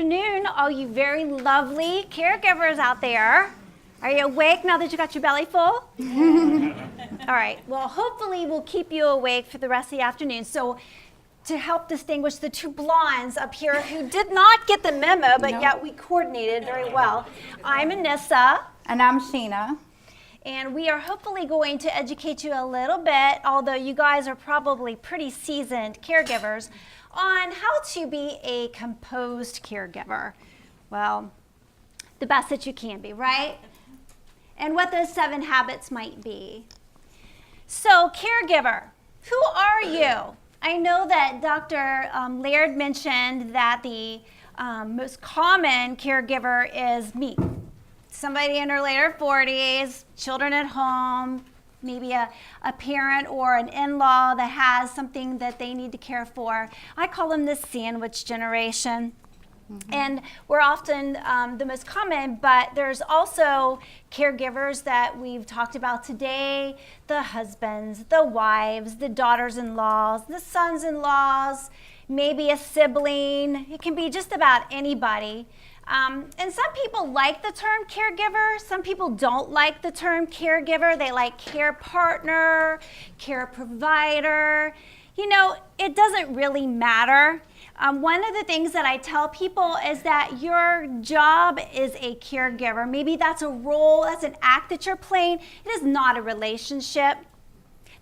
afternoon, all you very lovely caregivers out there. Are you awake now that you got your belly full? All right, well, hopefully we'll keep you awake for the rest of the afternoon. So to help distinguish the two blondes up here who did not get the memo, but yet we coordinated very well. I'm Anissa. And I'm Sheena. And we are hopefully going to educate you a little bit, although you guys are probably pretty seasoned caregivers, on how to be a composed caregiver. Well, the best that you can be, right? And what those 7 habits might be. So, caregiver, who are you? I know that Dr. Laird mentioned that the most common caregiver is me. Somebody in her later 40s, children at home, maybe a parent or an in-law that has something that they need to care for. I call them the sandwich generation. Mm-hmm. And we're often the most common, but there's also caregivers that we've talked about today, the husbands, the wives, the daughters-in-laws, the sons-in-laws, maybe a sibling. It can be just about anybody. And some people like the term caregiver. Some people don't like the term caregiver. They like care partner, care provider. You know, it doesn't really matter. One of the things that I tell people is that your job is a caregiver. Maybe that's a role, that's an act that you're playing. It is not a relationship.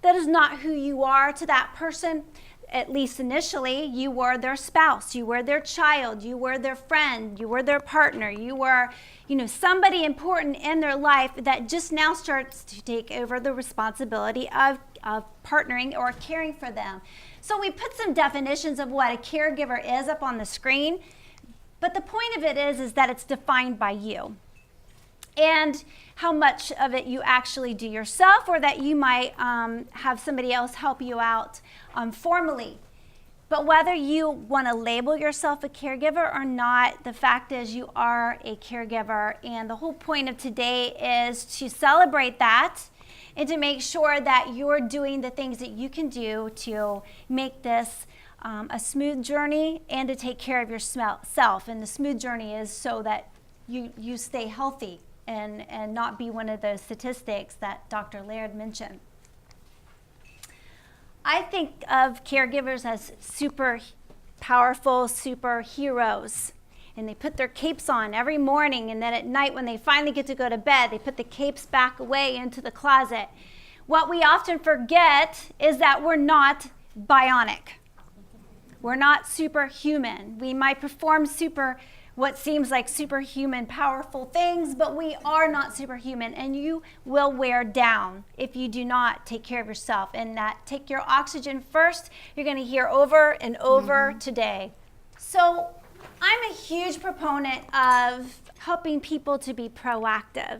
That is not who you are to that person. At least initially, you were their spouse, you were their child, you were their friend, you were their partner, you were, somebody important in their life that just now starts to take over the responsibility of partnering or caring for them. So we put some definitions of what a caregiver is up on the screen, but the point of it is that it's defined by you. And how much of it you actually do yourself, or that you might have somebody else help you out formally. But whether you want to label yourself a caregiver or not, the fact is you are a caregiver. And the whole point of today is to celebrate that and to make sure that you're doing the things that you can do to make this a smooth journey and to take care of yourself. And the smooth journey is so that you stay healthy and not be one of those statistics that Dr. Laird mentioned. I think of caregivers as super powerful superheroes. And they put their capes on every morning, and then at night when they finally get to go to bed, they put the capes back away into the closet. What we often forget is that we're not bionic. We're not superhuman. We might perform what seems like superhuman powerful things, but we are not superhuman, and you will wear down if you do not take care of yourself. And that take your oxygen first, you're going to hear over and over today. So I'm a huge proponent of helping people to be proactive.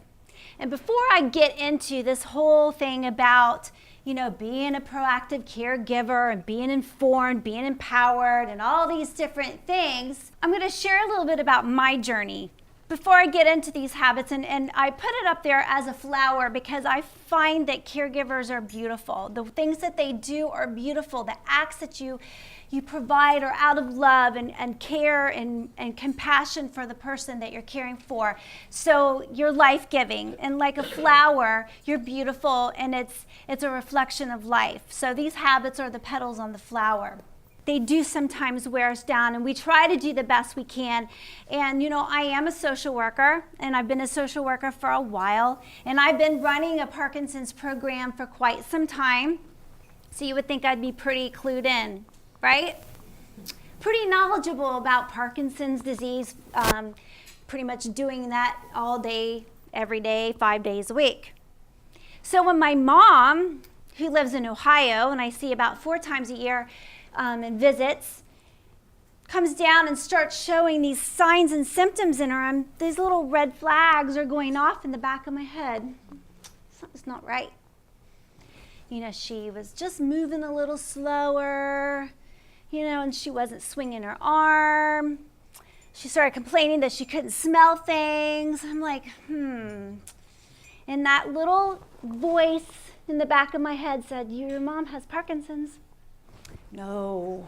And before I get into this whole thing about being a proactive caregiver and being informed, being empowered, and all these different things, I'm going to share a little bit about my journey before I get into these habits. And I put it up there as a flower because I find that caregivers are beautiful. The things that they do are beautiful. The acts that you provide are out of love and care and compassion for the person that you're caring for. So you're life-giving, and like a flower, you're beautiful, and it's a reflection of life. So these habits are the petals on the flower. They do sometimes wear us down, and we try to do the best we can. And I am a social worker, and I've been a social worker for a while, and I've been running a Parkinson's program for quite some time. So you would think I'd be pretty clued in, right? Pretty knowledgeable about Parkinson's disease, pretty much doing that all day, every day, 5 days a week. So when my mom, who lives in Ohio, and I see about 4 times a year and visits, comes down and starts showing these signs and symptoms in her, these little red flags are going off in the back of my head. Something's not right. She was just moving a little slower, and she wasn't swinging her arm. She started complaining that she couldn't smell things. I'm like, And that little voice in the back of my head said, your mom has Parkinson's. No.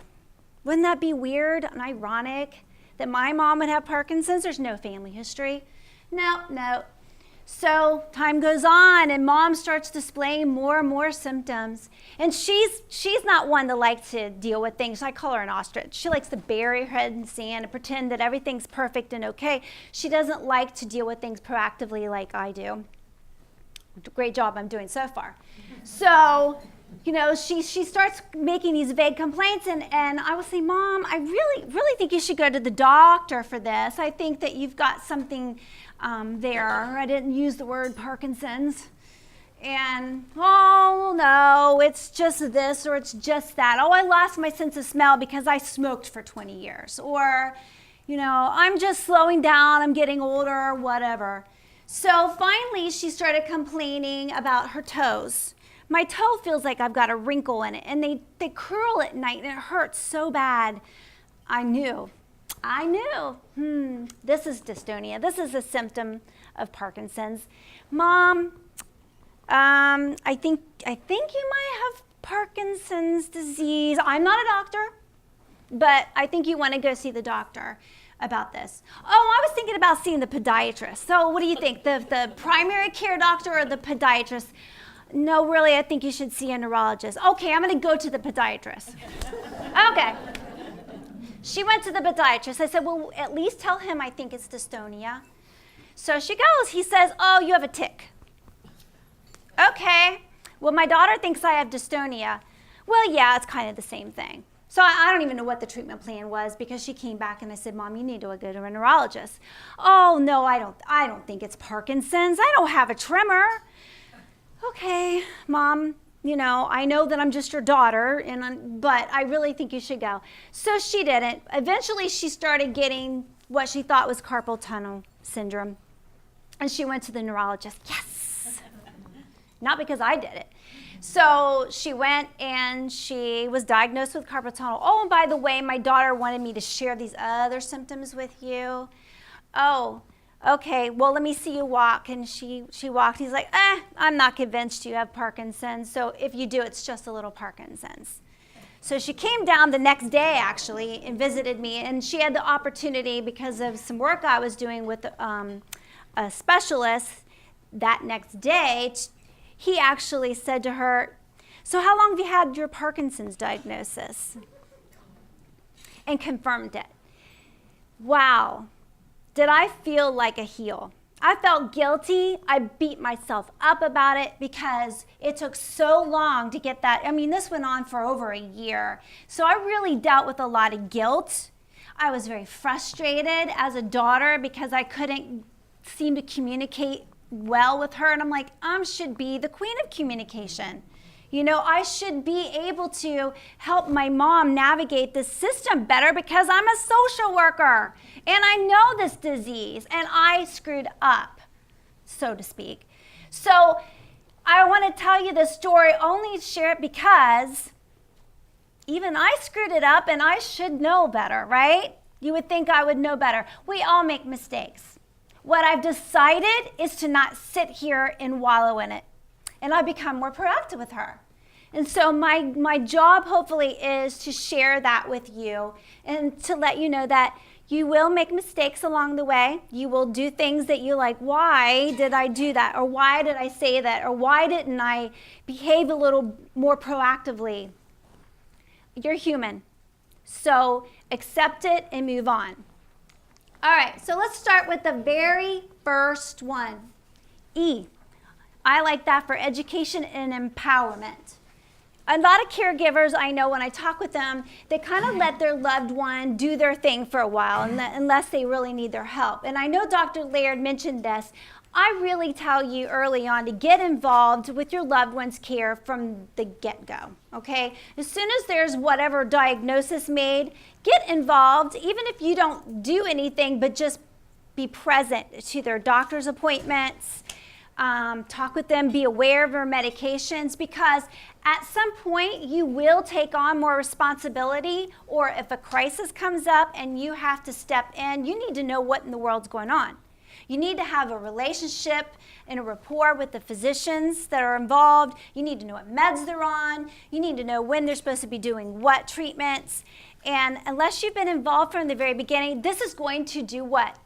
Wouldn't that be weird and ironic that my mom would have Parkinson's. There's no family history. No. So time goes on, and mom starts displaying more and more symptoms. And she's not one to like to deal with things. I call her an ostrich. She likes to bury her head in sand and pretend that everything's perfect and okay. She doesn't like to deal with things proactively like I do. Great job I'm doing so far. So, she starts making these vague complaints, and I will say, Mom, I really think you should go to the doctor for this. I think that you've got something there. I didn't use the word Parkinson's. And, oh, no, it's just this or it's just that. Oh, I lost my sense of smell because I smoked for 20 years. Or, I'm just slowing down, I'm getting older, whatever. So finally, she started complaining about her toes. My toe feels like I've got a wrinkle in it, and they curl at night, and it hurts so bad. I knew. This is dystonia. This is a symptom of Parkinson's. Mom, I think you might have Parkinson's disease. I'm not a doctor, but I think you want to go see the doctor about this. Oh, I was thinking about seeing the podiatrist. So what do you think, the primary care doctor or the podiatrist? No, really, I think you should see a neurologist. Okay, I'm going to go to the podiatrist. Okay. She went to the podiatrist. I said, well, at least tell him I think it's dystonia. So she goes. He says, oh, you have a tic. Okay. Well, my daughter thinks I have dystonia. Well, yeah, it's kind of the same thing. So I don't even know what the treatment plan was, because she came back and I said, Mom, you need to go to a neurologist. Oh, no, I don't think it's Parkinson's. I don't have a tremor. Okay, Mom, I know that I'm just your daughter, but I really think you should go. So she didn't. Eventually, she started getting what she thought was carpal tunnel syndrome. And she went to the neurologist. Yes! Not because I did it. So she went and she was diagnosed with carpal tunnel. Oh, and by the way, my daughter wanted me to share these other symptoms with you. Oh, okay, well, let me see you walk. And she walked. He's like, I'm not convinced you have Parkinson's. So if you do, it's just a little Parkinson's. So she came down the next day, actually, and visited me. And she had the opportunity, because of some work I was doing with a specialist that next day, he actually said to her, so how long have you had your Parkinson's diagnosis? And confirmed it. Wow. Did I feel like a heel? I felt guilty. I beat myself up about it because it took so long to get that. I mean, this went on for over a year. So I really dealt with a lot of guilt. I was very frustrated as a daughter because I couldn't seem to communicate well with her. And I'm like, I should be the queen of communication. I should be able to help my mom navigate this system better because I'm a social worker and I know this disease and I screwed up, so to speak. So I want to tell you this story, only share it because even I screwed it up and I should know better, right? You would think I would know better. We all make mistakes. What I've decided is to not sit here and wallow in it. And I become more proactive with her. And so my job, hopefully, is to share that with you and to let you know that you will make mistakes along the way. You will do things that you like, why did I do that? Or why did I say that? Or why didn't I behave a little more proactively? You're human. So accept it and move on. All right, so let's start with the very first one. E. I like that for education and empowerment. A lot of caregivers, I know when I talk with them, they kind of let their loved one do their thing for a while unless they really need their help. And I know Dr. Laird mentioned this. I really tell you early on to get involved with your loved one's care from the get-go, okay? As soon as there's whatever diagnosis made, get involved, even if you don't do anything, but just be present to their doctor's appointments, talk with them, be aware of their medications, because at some point you will take on more responsibility, or if a crisis comes up and you have to step in, you need to know what in the world's going on. You need to have a relationship and a rapport with the physicians that are involved. You need to know what meds they're on. You need to know when they're supposed to be doing what treatments. And unless you've been involved from the very beginning, this is going to do what?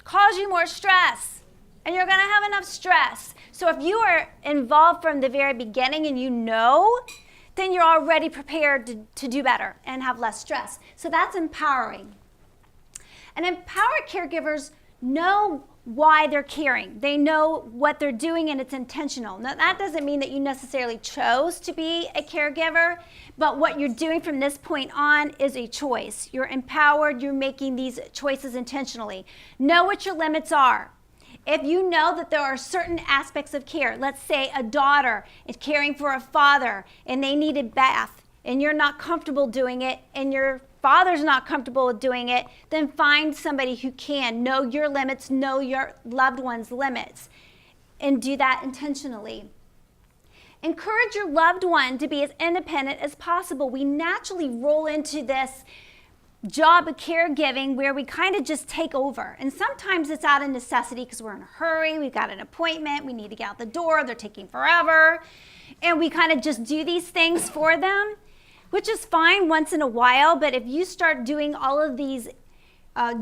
Cause you more stress. And you're going to have enough stress. So if you are involved from the very beginning and you know, then you're already prepared to do better and have less stress. So that's empowering. And empowered caregivers know why they're caring. They know what they're doing and it's intentional. Now, that doesn't mean that you necessarily chose to be a caregiver, but what you're doing from this point on is a choice. You're empowered, you're making these choices intentionally. Know what your limits are. If you know that there are certain aspects of care, let's say a daughter is caring for a father and they need a bath and you're not comfortable doing it and your father's not comfortable with doing it, then find somebody who can. Know your limits, know your loved one's limits, and do that intentionally. Encourage your loved one to be as independent as possible. We naturally roll into this job of caregiving where we kind of just take over. And sometimes it's out of necessity because we're in a hurry, we've got an appointment, we need to get out the door, they're taking forever. And we kind of just do these things for them, which is fine once in a while, but if you start doing all of these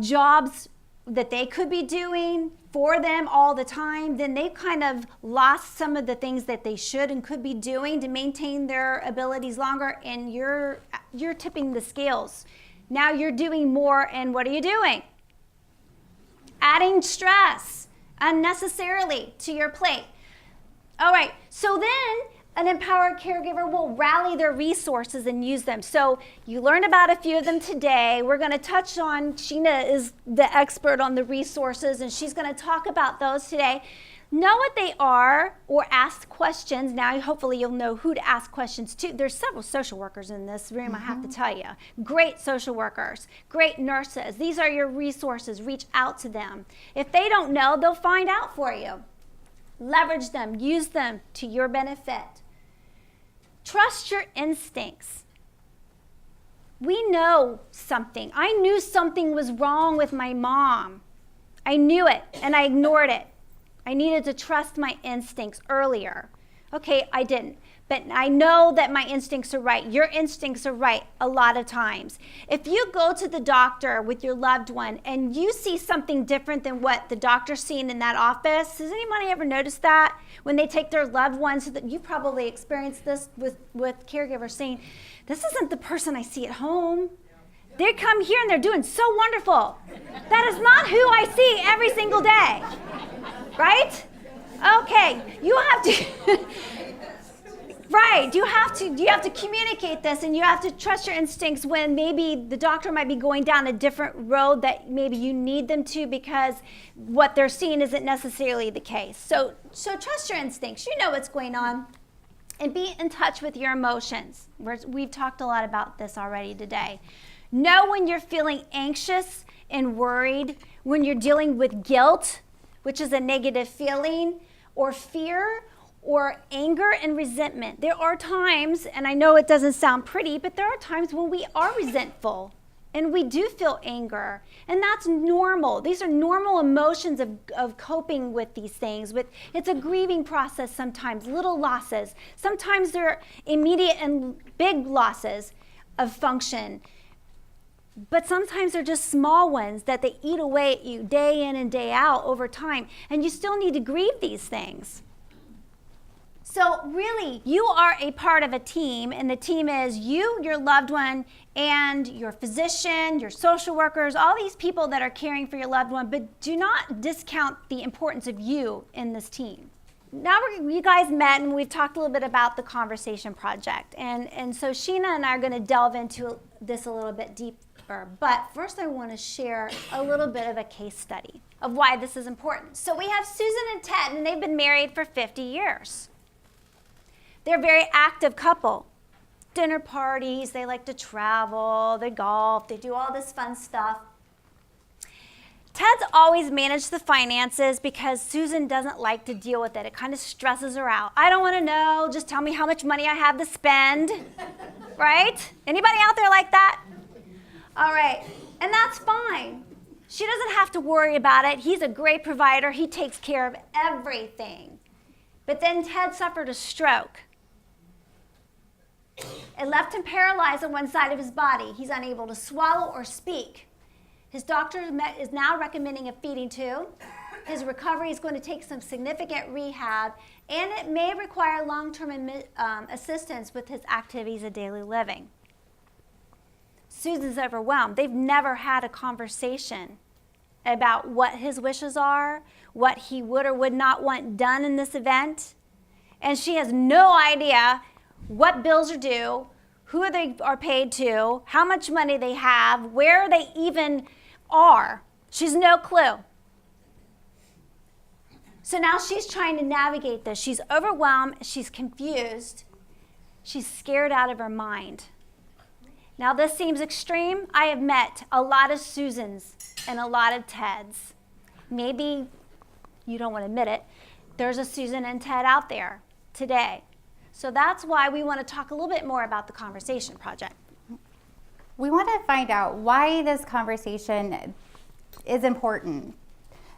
jobs that they could be doing for them all the time, then they've kind of lost some of the things that they should and could be doing to maintain their abilities longer, and you're tipping the scales. Now you're doing more, and what are you doing? Adding stress unnecessarily to your plate. All right, so then an empowered caregiver will rally their resources and use them. So you learned about a few of them today. We're going to touch on, Sheena is the expert on the resources, and she's going to talk about those today. Know what they are or ask questions. Now, hopefully, you'll know who to ask questions to. There's several social workers in this room, I have to tell you. Great social workers, great nurses. These are your resources. Reach out to them. If they don't know, they'll find out for you. Leverage them. Use them to your benefit. Trust your instincts. We know something. I knew something was wrong with my mom. I knew it, and I ignored it. I needed to trust my instincts earlier. Okay, I didn't. But I know that my instincts are right. Your instincts are right a lot of times. If you go to the doctor with your loved one and you see something different than what the doctor's seen in that office, has anybody ever noticed that? When they take their loved ones, you probably experienced this with caregivers saying, this isn't the person I see at home. They come here and they're doing so wonderful. That is not who I see every single day. Right? Okay, you have to... Right, you have to communicate this, and you have to trust your instincts when maybe the doctor might be going down a different road that maybe you need them to because what they're seeing isn't necessarily the case. So trust your instincts. You know what's going on. And be in touch with your emotions. We've talked a lot about this already today. Know when you're feeling anxious and worried, when you're dealing with guilt, which is a negative feeling, or fear, or anger and resentment. There are times, and I know it doesn't sound pretty, but there are times when we are resentful and we do feel anger, and that's normal. These are normal emotions of coping with these things. It's a grieving process sometimes, little losses. Sometimes they're immediate and big losses of function, but sometimes they're just small ones that they eat away at you day in and day out over time, and you still need to grieve these things. So really, you are a part of a team, and the team is you, your loved one, and your physician, your social workers, all these people that are caring for your loved one, but do not discount the importance of you in this team. Now you guys met, and we've talked a little bit about the Conversation Project, and so Sheena and I are going to delve into this a little bit deeper, but first I want to share a little bit of a case study of why this is important. So we have Susan and Ted, and they've been married for 50 years. They're a very active couple. Dinner parties, they like to travel, they golf, they do all this fun stuff. Ted's always managed the finances because Susan doesn't like to deal with it. It kind of stresses her out. I don't want to know, just tell me how much money I have to spend, right? Anybody out there like that? All right, and that's fine. She doesn't have to worry about it. He's a great provider. He takes care of everything. But then Ted suffered a stroke. It left him paralyzed on one side of his body. He's unable to swallow or speak. His doctor is now recommending a feeding tube. His recovery is going to take some significant rehab, and it may require long-term assistance with his activities of daily living. Susan's overwhelmed. They've never had a conversation about what his wishes are, what he would or would not want done in this event, and she has no idea what bills are due, who they are paid to, how much money they have, where they even are. She's no clue. So now she's trying to navigate this. She's overwhelmed, she's confused, she's scared out of her mind. Now this seems extreme. I have met a lot of Susans and a lot of Teds. Maybe you don't want to admit it. There's a Susan and Ted out there today. So that's why we want to talk a little bit more about the Conversation Project. We want to find out why this conversation is important.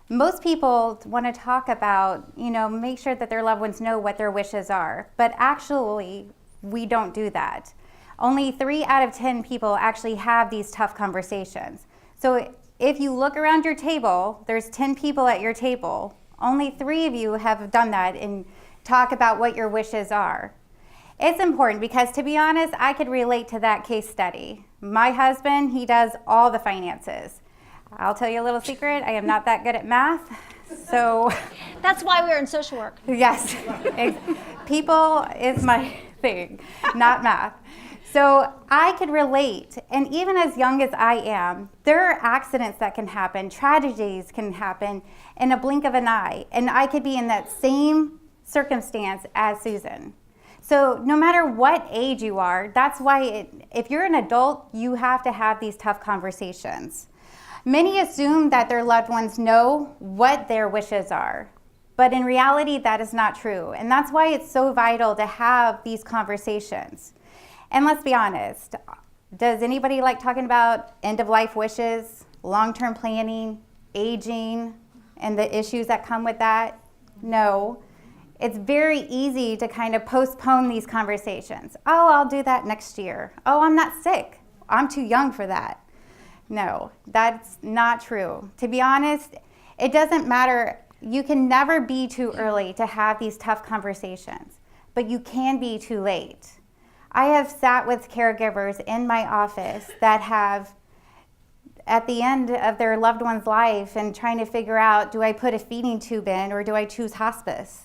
Most people want to talk about, make sure that their loved ones know what their wishes are, but actually we don't do that. Only 3 out of 10 people actually have these tough conversations. So if you look around your table, there's 10 people at your table. Only 3 of you have done that and talk about what your wishes are. It's important because, to be honest, I could relate to that case study. My husband, he does all the finances. I'll tell you a little secret, I am not that good at math, so. That's why we're in social work. Yes, people is my thing, not math. So I could relate, and even as young as I am, there are accidents that can happen, tragedies can happen in a blink of an eye, and I could be in that same circumstance as Susan. So no matter what age you are, that's why if you're an adult, you have to have these tough conversations. Many assume that their loved ones know what their wishes are, but in reality, that is not true. And that's why it's so vital to have these conversations. And let's be honest, does anybody like talking about end-of-life wishes, long-term planning, aging, and the issues that come with that? No. It's very easy to kind of postpone these conversations. Oh, I'll do that next year. Oh, I'm not sick. I'm too young for that. No, that's not true. To be honest, it doesn't matter. You can never be too early to have these tough conversations, but you can be too late. I have sat with caregivers in my office that have, at the end of their loved one's life, and trying to figure out, do I put a feeding tube in or do I choose hospice?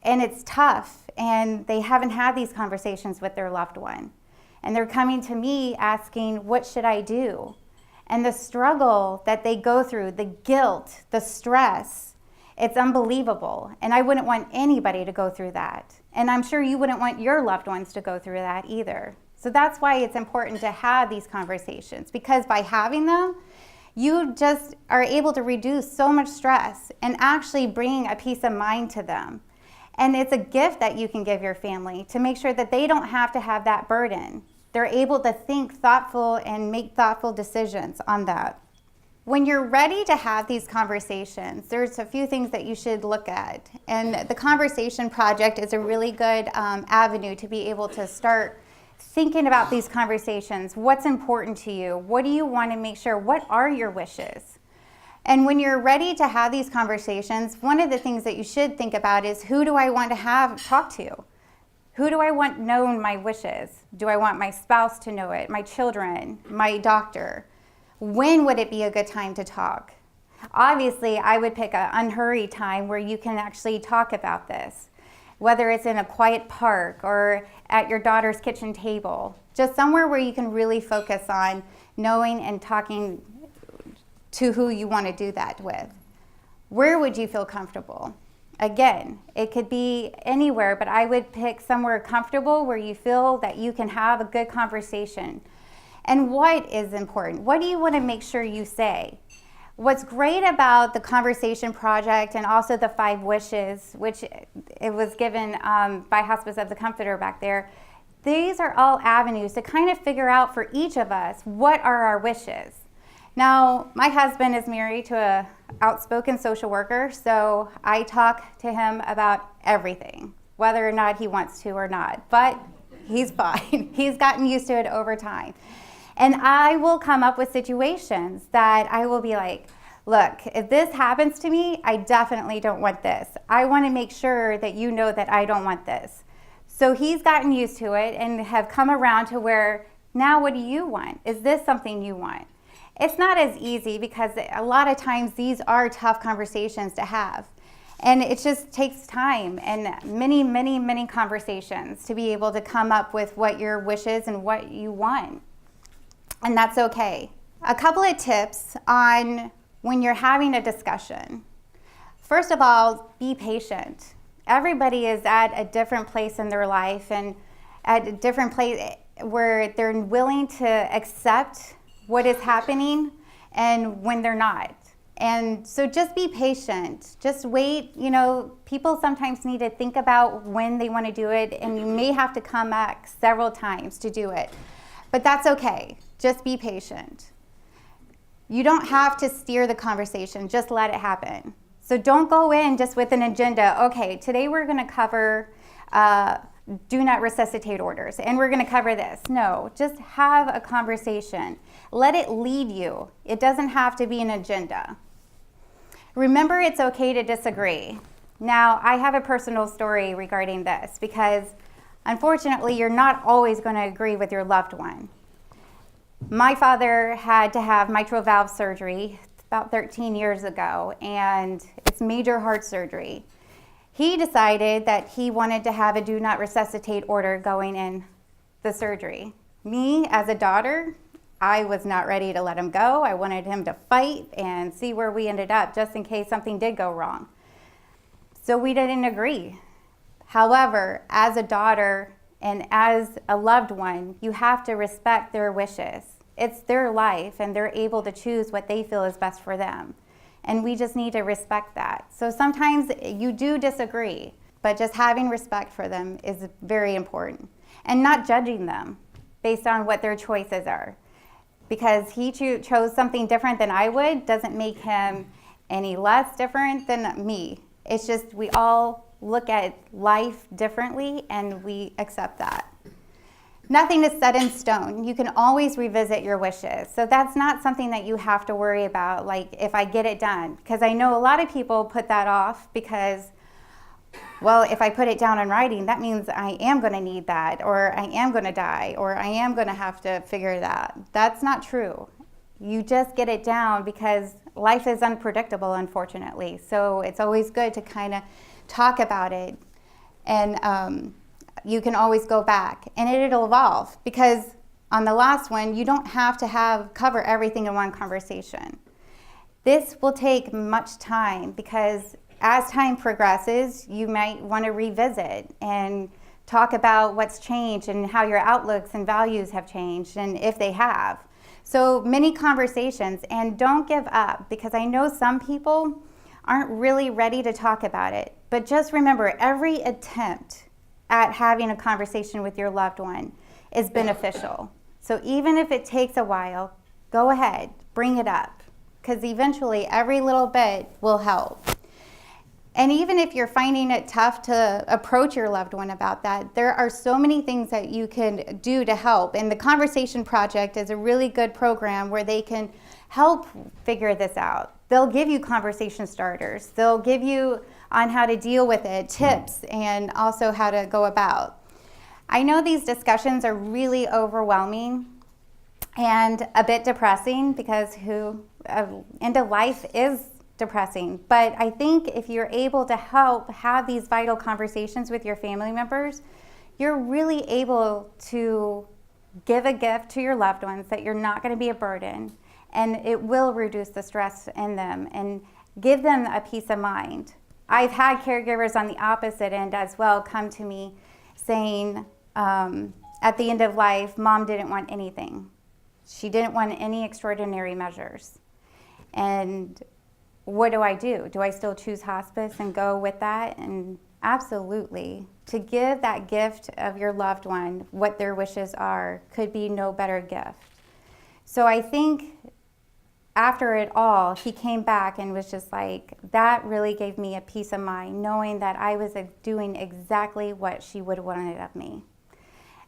And it's tough, and they haven't had these conversations with their loved one. And they're coming to me asking, what should I do? And the struggle that they go through, the guilt, the stress, it's unbelievable. And I wouldn't want anybody to go through that. And I'm sure you wouldn't want your loved ones to go through that either. So that's why it's important to have these conversations, because by having them, you just are able to reduce so much stress and actually bring a peace of mind to them. And it's a gift that you can give your family to make sure that they don't have to have that burden. They're able to think thoughtful and make thoughtful decisions on that. When you're ready to have these conversations, there's a few things that you should look at. And the Conversation Project is a really good avenue to be able to start thinking about these conversations. What's important to you? What do you want to make sure? What are your wishes? And when you're ready to have these conversations, one of the things that you should think about is, who do I want to talk to? Who do I want known my wishes? Do I want my spouse to know it, my children, my doctor? When would it be a good time to talk? Obviously, I would pick an unhurried time where you can actually talk about this, whether it's in a quiet park or at your daughter's kitchen table, just somewhere where you can really focus on knowing and talking to who you want to do that with. Where would you feel comfortable? Again, it could be anywhere, but I would pick somewhere comfortable where you feel that you can have a good conversation. And what is important? What do you want to make sure you say? What's great about the Conversation Project and also the 5 wishes, which it was given by Hospice of the Comforter back there, these are all avenues to kind of figure out for each of us, what are our wishes? Now, my husband is married to a outspoken social worker, so I talk to him about everything, whether or not he wants to or not, but he's fine. He's gotten used to it over time. And I will come up with situations that I will be like, look, if this happens to me, I definitely don't want this. I want to make sure that you know that I don't want this. So he's gotten used to it and have come around to where, now what do you want? Is this something you want? It's not as easy because a lot of times these are tough conversations to have. And it just takes time and many, many, many conversations to be able to come up with what your wishes and what you want. And that's okay. A couple of tips on when you're having a discussion. First of all, be patient. Everybody is at a different place in their life and at a different place where they're willing to accept what is happening and when they're not. And so just be patient. Just wait. You know, people sometimes need to think about when they want to do it, and you may have to come back several times to do it. But that's okay. Just be patient. You don't have to steer the conversation. Just let it happen. So don't go in just with an agenda. Okay, today we're going to cover do not resuscitate orders, and we're going to cover this. No, just have a conversation. Let it lead you. It doesn't have to be an agenda. Remember, it's okay to disagree. Now, I have a personal story regarding this because unfortunately, you're not always going to agree with your loved one. My father had to have mitral valve surgery about 13 years ago, and it's major heart surgery. He decided that he wanted to have a do not resuscitate order going in the surgery. Me, as a daughter, I was not ready to let him go. I wanted him to fight and see where we ended up just in case something did go wrong. So we didn't agree. However, as a daughter and as a loved one, you have to respect their wishes. It's their life and they're able to choose what they feel is best for them. And we just need to respect that. So sometimes you do disagree, but just having respect for them is very important. And not judging them based on what their choices are. Because he chose something different than I would doesn't make him any less different than me. It's just we all look at life differently and we accept that. Nothing is set in stone. You can always revisit your wishes. So that's not something that you have to worry about, like if I get it done. Because I know a lot of people put that off because, well, if I put it down in writing, that means I am going to need that, or I am going to die, or I am going to have to figure that. That's not true. You just get it down because life is unpredictable, unfortunately. So it's always good to kind of talk about it. And you can always go back and it'll evolve, because on the last one, you don't have to cover everything in one conversation. This will take much time because as time progresses, you might want to revisit and talk about what's changed and how your outlooks and values have changed and if they have. So many conversations, and don't give up, because I know some people aren't really ready to talk about it. But just remember, every attempt at having a conversation with your loved one is beneficial. So even if it takes a while, go ahead, bring it up, because eventually every little bit will help. And even if you're finding it tough to approach your loved one about that, there are so many things that you can do to help. And the Conversation Project is a really good program where they can help figure this out. They'll give you conversation starters. They'll give you on how to deal with it, tips, and also how to go about. I know these discussions are really overwhelming and a bit depressing because end of life is depressing. But I think if you're able to help have these vital conversations with your family members, you're really able to give a gift to your loved ones that you're not going to be a burden, and it will reduce the stress in them and give them a peace of mind. I've had caregivers on the opposite end as well come to me saying, at the end of life, Mom didn't want anything. She didn't want any extraordinary measures. And what do I do? Do I still choose hospice and go with that? And absolutely. To give that gift of your loved one what their wishes are could be no better gift. So I think after it all, he came back and was just like, that really gave me a peace of mind, knowing that I was doing exactly what she would have wanted of me.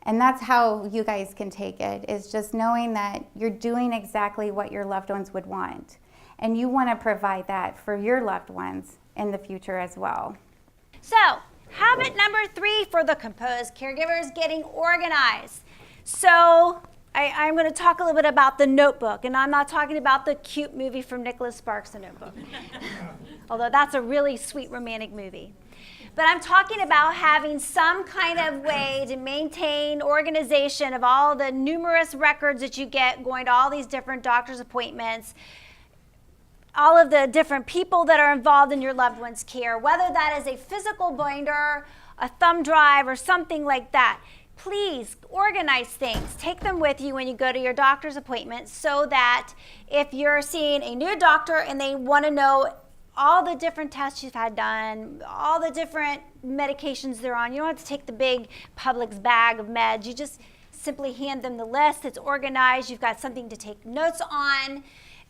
And that's how you guys can take it, is just knowing that you're doing exactly what your loved ones would want. And you want to provide that for your loved ones in the future as well. So, habit number 3 for the composed caregiver is getting organized. So, I'm going to talk a little bit about The Notebook, and I'm not talking about the cute movie from Nicholas Sparks, The Notebook, although that's a really sweet romantic movie. But I'm talking about having some kind of way to maintain organization of all the numerous records that you get going to all these different doctor's appointments, all of the different people that are involved in your loved one's care, whether that is a physical binder, a thumb drive, or something like that. Please organize things. Take them with you when you go to your doctor's appointment so that if you're seeing a new doctor and they want to know all the different tests you've had done, all the different medications they're on, you don't have to take the big Publix bag of meds. You just simply hand them the list. It's organized. You've got something to take notes on,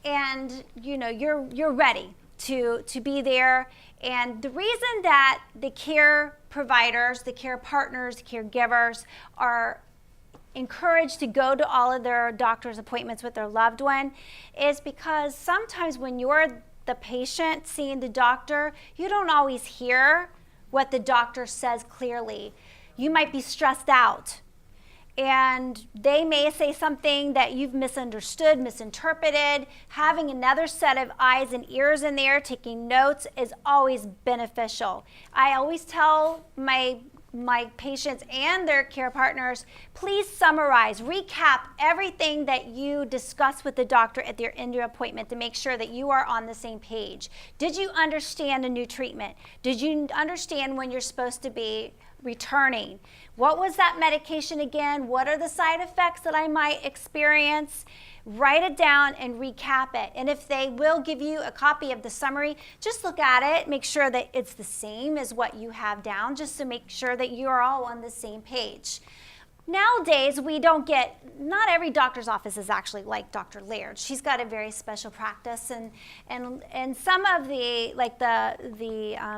and you're ready to be there. And the reason that the care providers, the care partners, the caregivers are encouraged to go to all of their doctor's appointments with their loved one is because sometimes when you're the patient seeing the doctor, you don't always hear what the doctor says clearly. You might be stressed out, and they may say something that you've misunderstood, misinterpreted. Having another set of eyes and ears in there taking notes is always beneficial. I always tell my patients and their care partners, please summarize, recap everything that you discuss with the doctor at their end of your appointment to make sure that you are on the same page. Did you understand a new treatment? Did you understand when you're supposed to be returning? What was that medication again? What are the side effects that I might experience? Write it down and recap it. And if they will give you a copy of the summary, just look at it, make sure that it's the same as what you have down, just to make sure that you're all on the same page. Nowadays, not every doctor's office is actually like Dr. Laird. She's got a very special practice, and some of the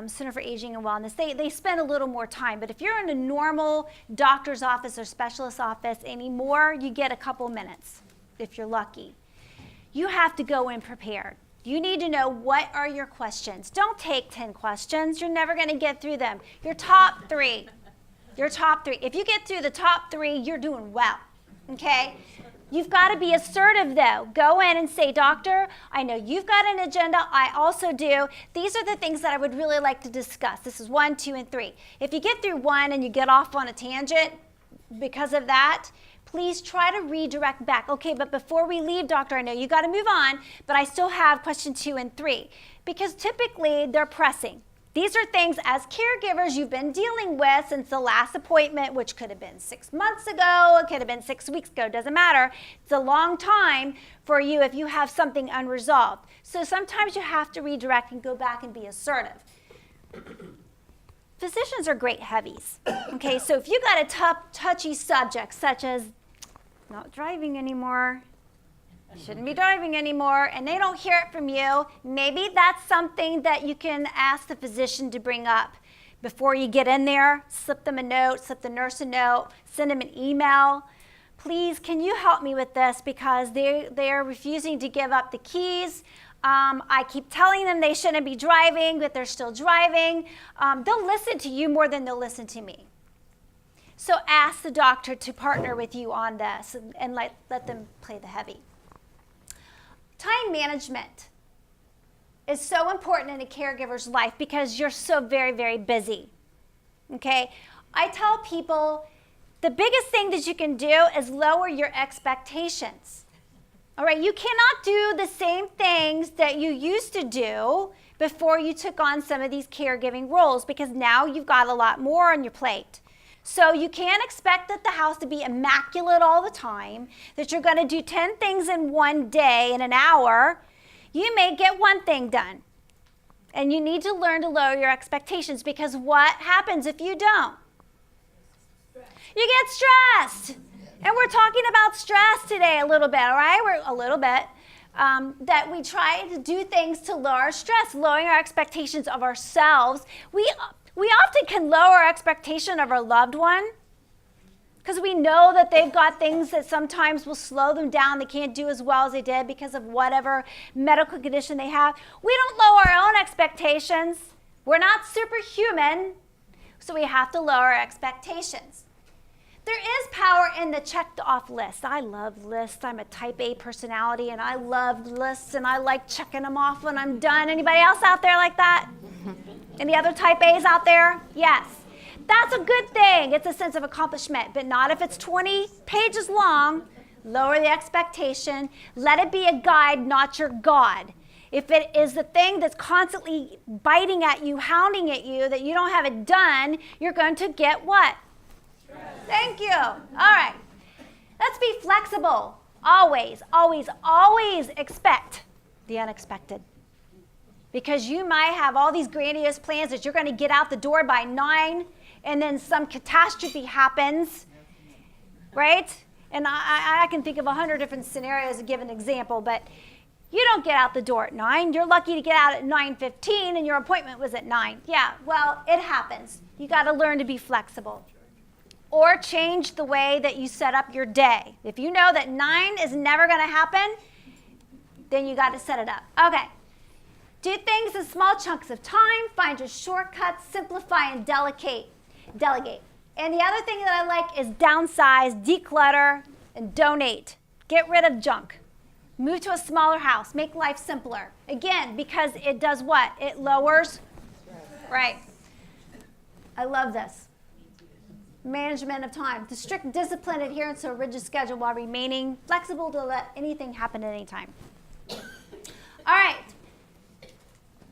Center for Aging and Wellness, they spend a little more time. But if you're in a normal doctor's office or specialist office anymore, you get a couple minutes if you're lucky. You have to go in prepared. You need to know, what are your questions. Don't take 10 questions. You're never going to get through them. Your top 3. Your top 3. If you get through the top 3, you're doing well, okay? You've got to be assertive, though. Go in and say, doctor, I know you've got an agenda. I also do. These are the things that I would really like to discuss. This is 1, 2, and 3. If you get through 1 and you get off on a tangent because of that, please try to redirect back. Okay, but before we leave, doctor, I know you got to move on, but I still have question 2 and 3, because typically they're pressing. These are things as caregivers you've been dealing with since the last appointment, which could have been 6 months ago, it could have been 6 weeks ago, doesn't matter. It's a long time for you if you have something unresolved. So sometimes you have to redirect and go back and be assertive. Physicians are great heavies, okay? So if you got a touchy subject, such as not driving anymore, shouldn't be driving anymore, and they don't hear it from you, maybe that's something that you can ask the physician to bring up before you get in there. Slip them a note, slip the nurse a note, send them an email. Please, can you help me with this, because they are refusing to give up the keys. I keep telling them they shouldn't be driving, but they're still driving. They'll listen to you more than they'll listen to me. So ask the doctor to partner with you on this and let them play the heavy. Time management is so important in a caregiver's life because you're so very, very busy, okay? I tell people the biggest thing that you can do is lower your expectations, all right? You cannot do the same things that you used to do before you took on some of these caregiving roles, because now you've got a lot more on your plate. So you can't expect that the house to be immaculate all the time, that you're going to do 10 things in one day in an hour. You may get one thing done. And you need to learn to lower your expectations, because what happens if you don't? You get stressed. And we're talking about stress today a little bit, all right? A little bit. that we try to do things to lower our stress, lowering our expectations of ourselves. We often can lower our expectation of our loved one because we know that they've got things that sometimes will slow them down. They can't do as well as they did because of whatever medical condition they have. We don't lower our own expectations. We're not superhuman, so we have to lower our expectations. There is power in the checked off list. I love lists. I'm a type A personality and I love lists and I like checking them off when I'm done. Anybody else out there like that? Any other type A's out there? Yes. That's a good thing. It's a sense of accomplishment, but not if it's 20 pages long. Lower the expectation. Let it be a guide, not your God. If it is the thing that's constantly biting at you, hounding at you, that you don't have it done, you're going to get what? Thank you. All right. Let's be flexible. Always, always, always expect the unexpected. Because you might have all these grandiose plans that you're going to get out the door by 9, and then some catastrophe happens, right? And I can think of 100 different scenarios to give an example, but you don't get out the door at 9. You're lucky to get out at 9:15, and your appointment was at 9. Yeah, well, it happens. You got to learn to be flexible. Or change the way that you set up your day. If you know that 9 is never going to happen, then you got to set it up. Okay. Do things in small chunks of time. Find your shortcuts. Simplify and delegate. And the other thing that I like is downsize, declutter, and donate. Get rid of junk. Move to a smaller house. Make life simpler. Again, because it does what? It lowers. Right. I love this. Management of time, the strict discipline, adherence to a rigid schedule while remaining flexible to let anything happen at any time. All right.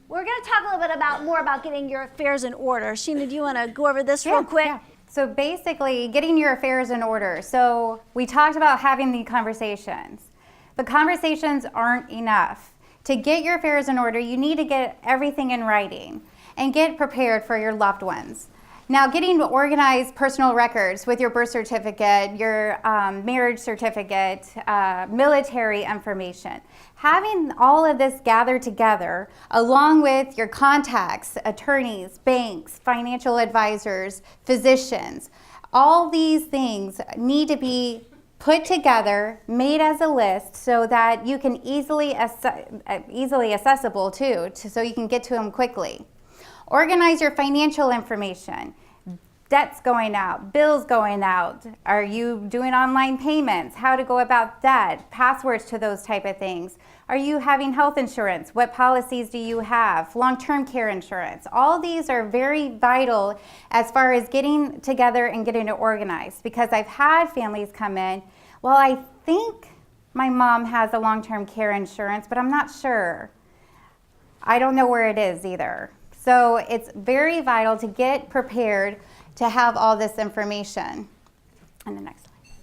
We're going to talk a little bit more about getting your affairs in order. Sheena, do you want to go over this real quick? Yeah. So basically, getting your affairs in order. So we talked about having the conversations. But conversations aren't enough. To get your affairs in order, you need to get everything in writing and get prepared for your loved ones. Now, getting organized personal records with your birth certificate, your marriage certificate, military information, having all of this gathered together along with your contacts, attorneys, banks, financial advisors, physicians, all these things need to be put together, made as a list so that you can easily accessible too, so you can get to them quickly. Organize your financial information. Debts going out, bills going out. Are you doing online payments? How to go about that? Passwords to those type of things. Are you having health insurance? What policies do you have? Long-term care insurance. All these are very vital as far as getting together and getting it organized, because I've had families come in, well, I think my mom has a long-term care insurance, but I'm not sure. I don't know where it is either. So it's very vital to get prepared to have all this information. And the next slide.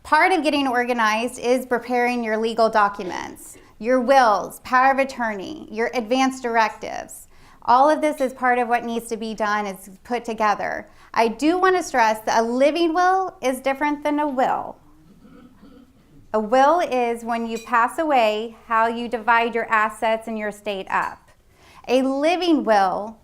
Part of getting organized is preparing your legal documents, your wills, power of attorney, your advance directives. All of this is part of what needs to be done, is put together. I do want to stress that a living will is different than a will. A will is when you pass away, how you divide your assets and your estate up. A living will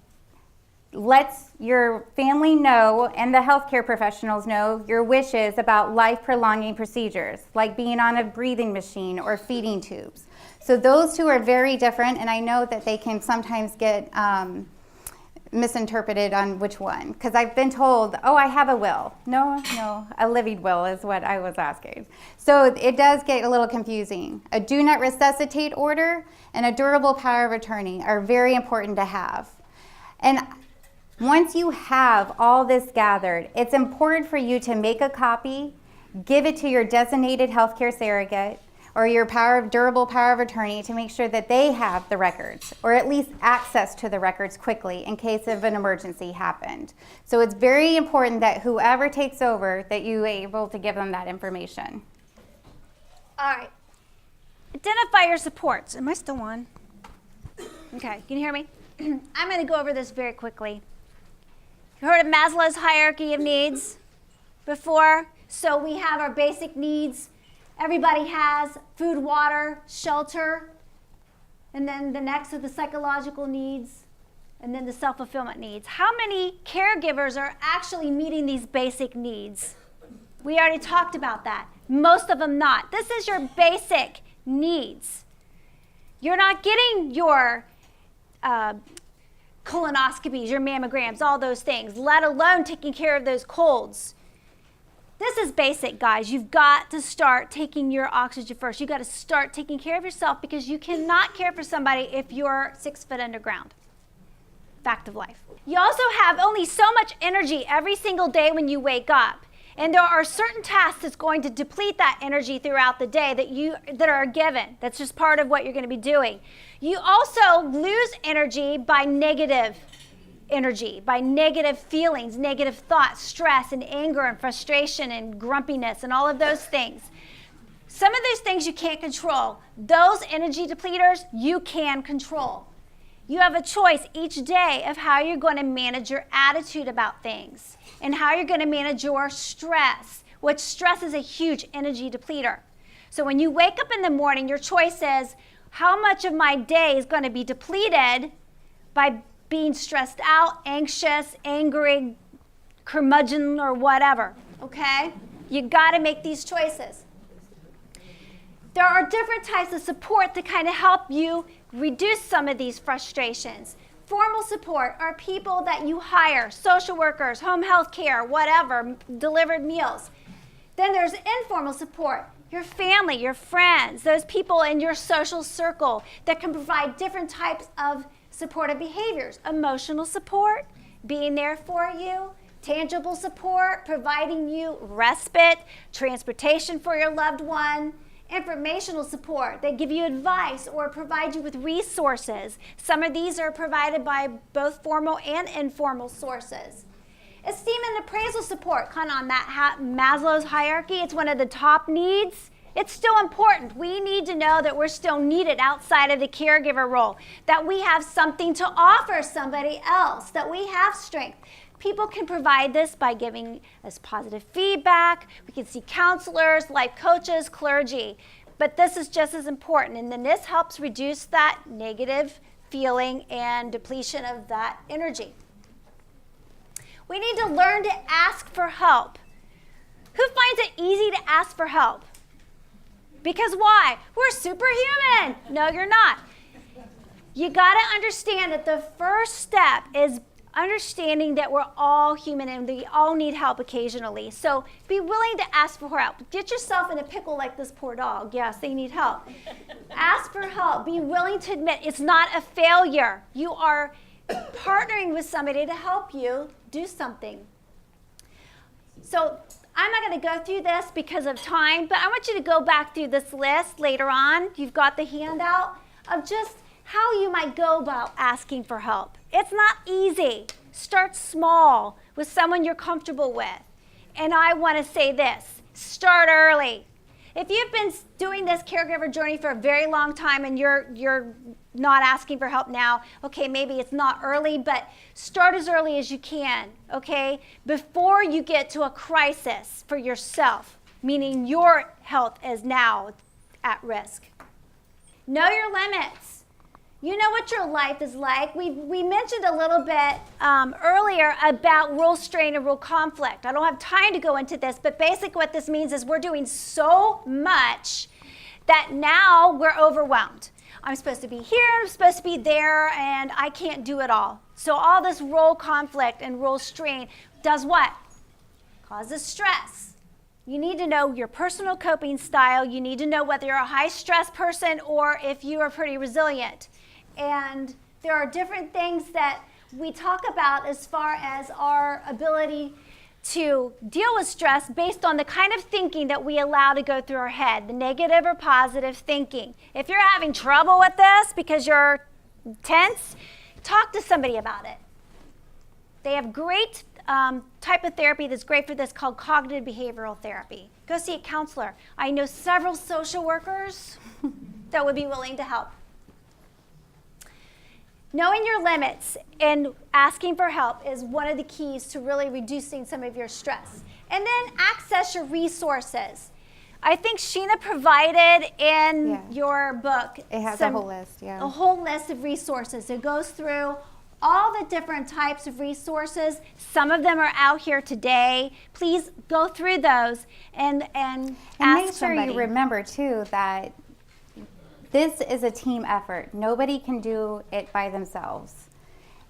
lets your family know and the healthcare professionals know your wishes about life-prolonging procedures, like being on a breathing machine or feeding tubes. So those two are very different, and I know that they can sometimes get misinterpreted on which one, because I've been told, oh, I have a will. No, a living will is what I was asking. So it does get a little confusing. A do not resuscitate order and a durable power of attorney are very important to have. And once you have all this gathered, it's important for you to make a copy, give it to your designated healthcare surrogate or your durable power of attorney to make sure that they have the records, or at least access to the records quickly in case of an emergency happened. So it's very important that whoever takes over, that you're able to give them that information. All right. Identify your supports. Am I still on? Okay, can you hear me? I'm going to go over this very quickly. You heard of Maslow's hierarchy of needs before? So we have our basic needs, Everybody has food, water, shelter, and then the next are the psychological needs, and then the self-fulfillment needs. How many caregivers are actually meeting these basic needs? We already talked about that. Most of them not. This is your basic needs. You're not getting your colonoscopies, your mammograms, all those things, let alone taking care of those colds. This is basic, guys. You've got to start taking your oxygen first. You've got to start taking care of yourself because you cannot care for somebody if you're 6 foot underground. Fact of life. You also have only so much energy every single day when you wake up. And there are certain tasks that's going to deplete that energy throughout the day that are given. That's just part of what you're going to be doing. You also lose energy by negative energy, by negative feelings, negative thoughts, stress and anger and frustration and grumpiness and all of those things. Some of those things you can't control. Those energy depleters you can control. You have a choice each day of how you're going to manage your attitude about things and how you're going to manage your stress, which stress is a huge energy depleter. So when you wake up in the morning, your choice is how much of my day is going to be depleted by being stressed out, anxious, angry, curmudgeon, or whatever, okay? You got to make these choices. There are different types of support to kind of help you reduce some of these frustrations. Formal support are people that you hire, social workers, home health care, whatever, delivered meals. Then there's informal support, your family, your friends, those people in your social circle that can provide different types of supportive behaviors. Emotional support, being there for you, tangible support, providing you respite, transportation for your loved one, informational support. They give you advice or provide you with resources. Some of these are provided by both formal and informal sources. Esteem and appraisal support, kind of on that Maslow's hierarchy. It's one of the top needs. It's still important. We need to know that we're still needed outside of the caregiver role, that we have something to offer somebody else, that we have strength. People can provide this by giving us positive feedback. We can see counselors, life coaches, clergy. But this is just as important. And then this helps reduce that negative feeling and depletion of that energy. We need to learn to ask for help. Who finds it easy to ask for help? Because why? We're superhuman. No, you're not. You got to understand that the first step is understanding that we're all human and we all need help occasionally. So be willing to ask for help. Get yourself in a pickle like this poor dog. Yes, they need help. Ask for help. Be willing to admit it's not a failure. You are partnering with somebody to help you do something. So I'm not going to go through this because of time, but I want you to go back through this list later on. You've got the handout of just how you might go about asking for help. It's not easy. Start small with someone you're comfortable with. And I want to say this, start early. If you've been doing this caregiver journey for a very long time and you're not asking for help now, okay, maybe it's not early, but start as early as you can, okay? Before you get to a crisis for yourself, meaning your health is now at risk. Know your limits. You know what your life is like. We mentioned a little bit earlier about rule strain and rule conflict. I don't have time to go into this, but basically what this means is we're doing so much that now we're overwhelmed. I'm supposed to be here, I'm supposed to be there, and I can't do it all. So all this role conflict and role strain does what? Causes stress. You need to know your personal coping style. You need to know whether you're a high stress person or if you are pretty resilient. And there are different things that we talk about as far as our ability to deal with stress based on the kind of thinking that we allow to go through our head, the negative or positive thinking. If you're having trouble with this because you're tense, talk to somebody about it. They have great type of therapy that's great for this called cognitive behavioral therapy. Go see a counselor. I know several social workers that would be willing to help. Knowing your limits and asking for help is one of the keys to really reducing some of your stress. And then access your resources. I think Sheena provided in Yeah. your book. It has a whole list, yeah. A whole list of resources. It goes through all the different types of resources. Some of them are out here today. Please go through those and And ask make sure somebody. you remember too that this is a team effort. Nobody can do it by themselves.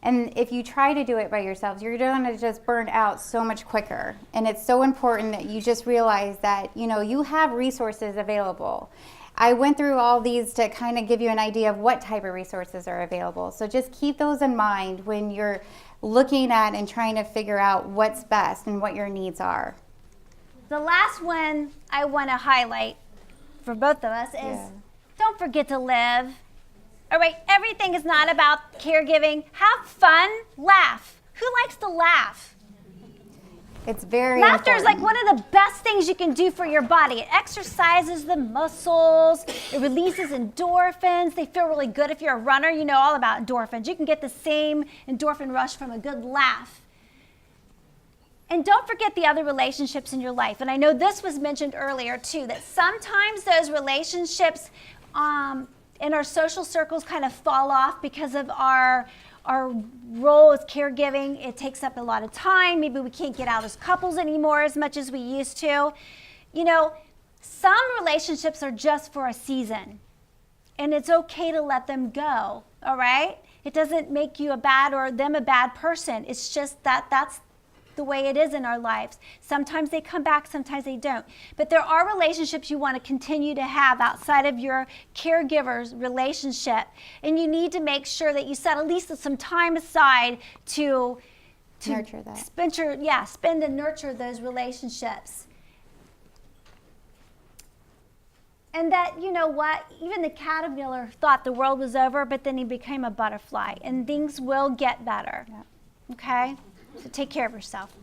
And if you try to do it by yourselves, you're going to just burn out so much quicker. And it's so important that you just realize that, you have resources available. I went through all these to kind of give you an idea of what type of resources are available. So just keep those in mind when you're looking at and trying to figure out what's best and what your needs are. The last one I want to highlight for both of us is don't forget to live. All right, everything is not about caregiving. Have fun, laugh. Who likes to laugh? It's very Laughter is like important. one of the best things you can do for your body. It exercises the muscles. It releases endorphins. They feel really good. If you're a runner, you know all about endorphins. You can get the same endorphin rush from a good laugh. And don't forget the other relationships in your life. And I know this was mentioned earlier too, that sometimes those relationships in our social circles kind of fall off because of our role as caregiving. It takes up a lot of time. Maybe we can't get out as couples anymore as much as we used to. Some relationships are just for a season, and it's okay to let them go, all right? It doesn't make you a bad or them a bad person. It's just that's the way it is in our lives. Sometimes they come back, sometimes they don't. But there are relationships you want to continue to have outside of your caregiver's relationship. And you need to make sure that you set at least some time aside to Nurture that. Spend and nurture those relationships. And that, you know what, even the caterpillar thought the world was over, but then he became a butterfly. And things will get better. Yeah. Okay? So take care of yourself.